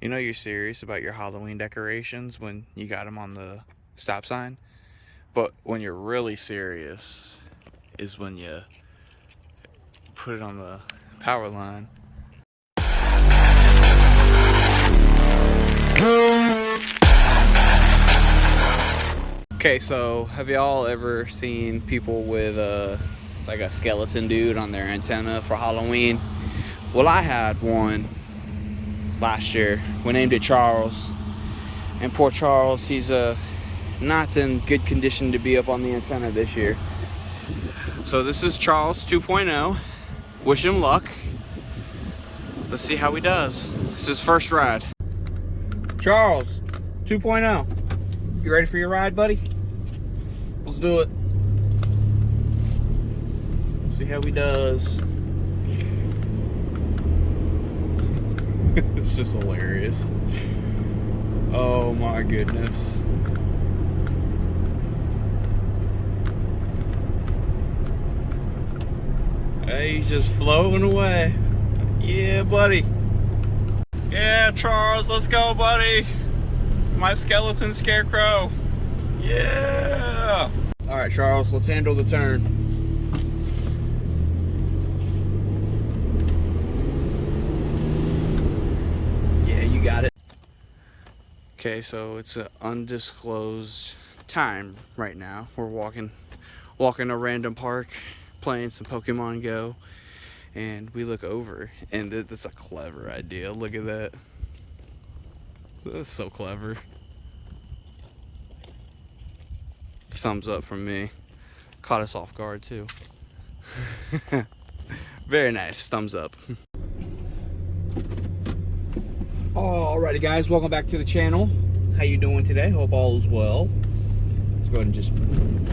You know you're serious about your Halloween decorations when you got them on the stop sign, but when you're really serious is when you put it on the power line. Okay, so have y'all ever seen people with like a skeleton dude on their antenna for Halloween? Well, I had one last year. We named it Charles, and poor Charles, he's not in good condition to be up on the antenna this year. So this is Charles 2.0. Wish him luck. Let's see how he does. This is his first ride. Charles 2.0. You ready for your ride, buddy? Let's do it. See how he does. It's just hilarious. Oh my goodness. Hey, he's just floating away. Yeah, buddy. Yeah, Charles, let's go, buddy. My skeleton scarecrow. Yeah. All right, Charles, let's handle the turn. Yeah, you got it. Okay, so it's an undisclosed time right now. We're walking a random park, playing some Pokemon Go, and we look over, and that's a clever idea. Look at that. That's so clever. Thumbs up from me. Caught us off guard too. Very nice. Thumbs up. Alrighty guys, welcome back to the channel. How you doing today? Hope all is well. Let's go ahead and just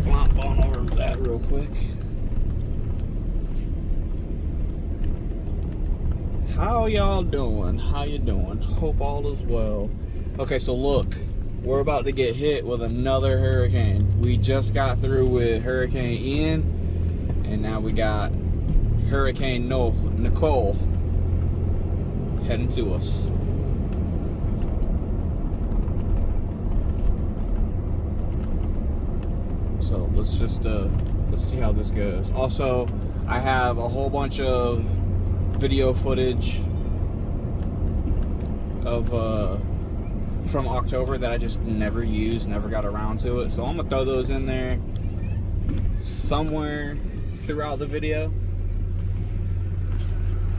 plop on over that real quick. How y'all doing? How you doing? Hope all is well. Okay, so look, we're about to get hit with another hurricane. We just got through with Hurricane Ian, and now we got Hurricane Nicole heading to us. So let's see how this goes. Also, I have a whole bunch of video footage of from October that I just never used, never got around to it. So I'm gonna throw those in there somewhere throughout the video.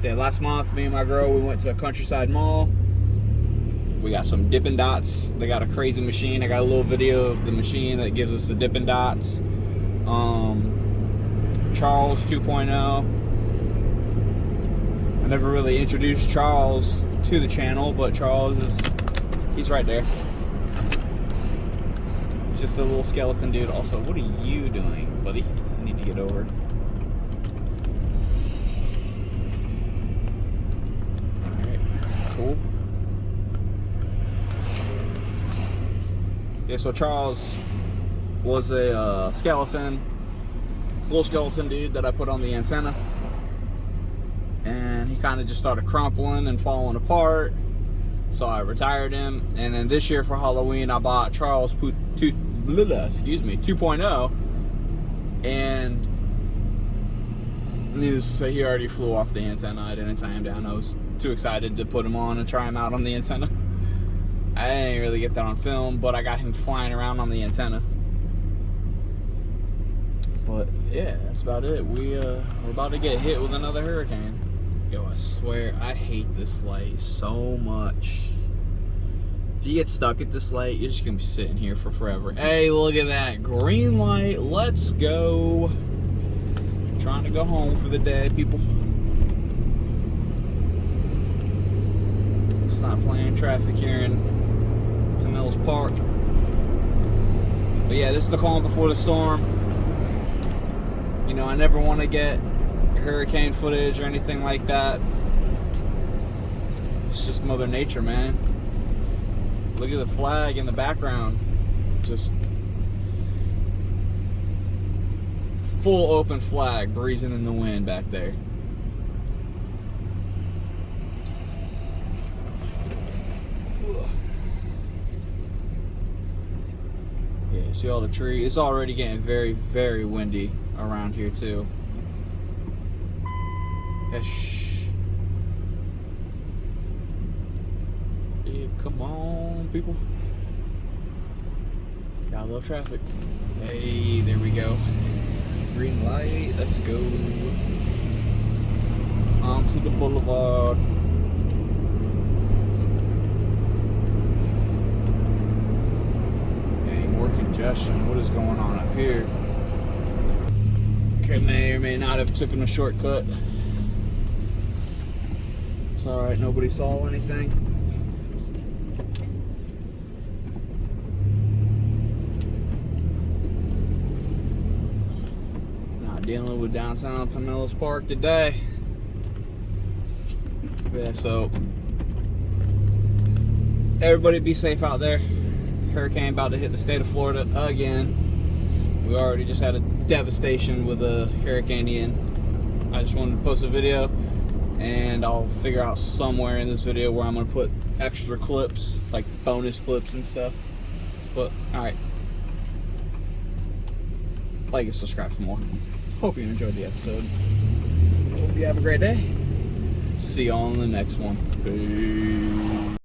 Yeah, last month, me and my girl, we went to Countryside Mall. We got some Dippin' Dots. They got a crazy machine. I got a little video of the machine that gives us the Dippin' Dots. Charles 2.0. I never really introduced Charles to the channel, but Charles he's right there. It's just a little skeleton dude. Also, what are you doing, buddy? I need to get over. Alright, cool. Yeah, so Charles was a little skeleton dude that I put on the antenna. And he kind of just started crumpling and falling apart. So I retired him, and then this year for Halloween I bought Charles 2.0, and needless to say, he already flew off the antenna. I didn't tie him down. I was too excited to put him on and try him out on the antenna. I didn't really get that on film, but I got him flying around on the antenna. But yeah, that's about it. We're about to get hit with another hurricane. Yo, I swear, I hate this light so much. If you get stuck at this light, you're just gonna be sitting here for forever. Hey, look at that green light. Let's go. Trying to go home for the day, people. It's not playing traffic here in Mills Park. But yeah, this is the calm before the storm. You know, I never want to get hurricane footage or anything like that. It's just Mother Nature, man. Look at the flag in the background. Just full open flag breezing in the wind back there. Yeah, see all the trees. It's already getting very, very windy around here too. Yeah, shh. Yeah, come on, people. I love traffic. Hey, there we go. Green light, let's go. Onto the boulevard. Any more congestion? What is going on up here? Okay, may or may not have taken a shortcut. It's alright, nobody saw anything. Dealing with downtown Pinellas Park today. Yeah, so everybody be safe out there. Hurricane about to hit the state of Florida again. We already just had a devastation with a Hurricane Ian. I just wanted to post a video, and I'll figure out somewhere in this video where I'm gonna put extra clips, like bonus clips and stuff. But alright. Like and subscribe for more. Hope you enjoyed the episode. Hope you have a great day. See you on the next one. Peace.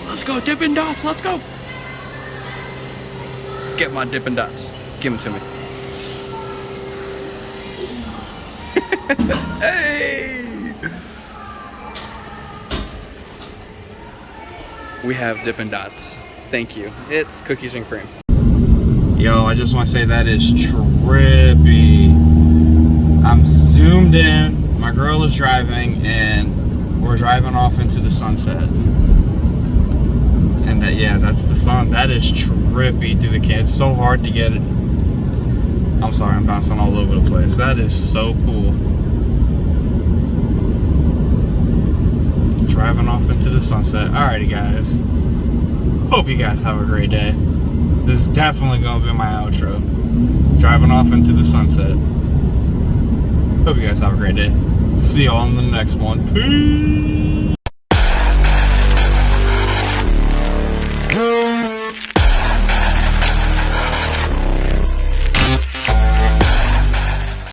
Let's go, Dippin' Dots, let's go. Get my Dippin' Dots. Give them to me. Hey! We have Dippin' Dots. Thank you. It's cookies and cream. Yo, I just want to say that is trippy. I'm zoomed in. My girl is driving, and we're driving off into the sunset. And that, yeah, that's the sun. That is trippy through the can. It's so hard to get it. I'm sorry, I'm bouncing all over the place. That is so cool. Driving off into the sunset. Alrighty, guys. Hope you guys have a great day. This is definitely going to be my outro. Driving off into the sunset. Hope you guys have a great day. See you all in the next one. Peace.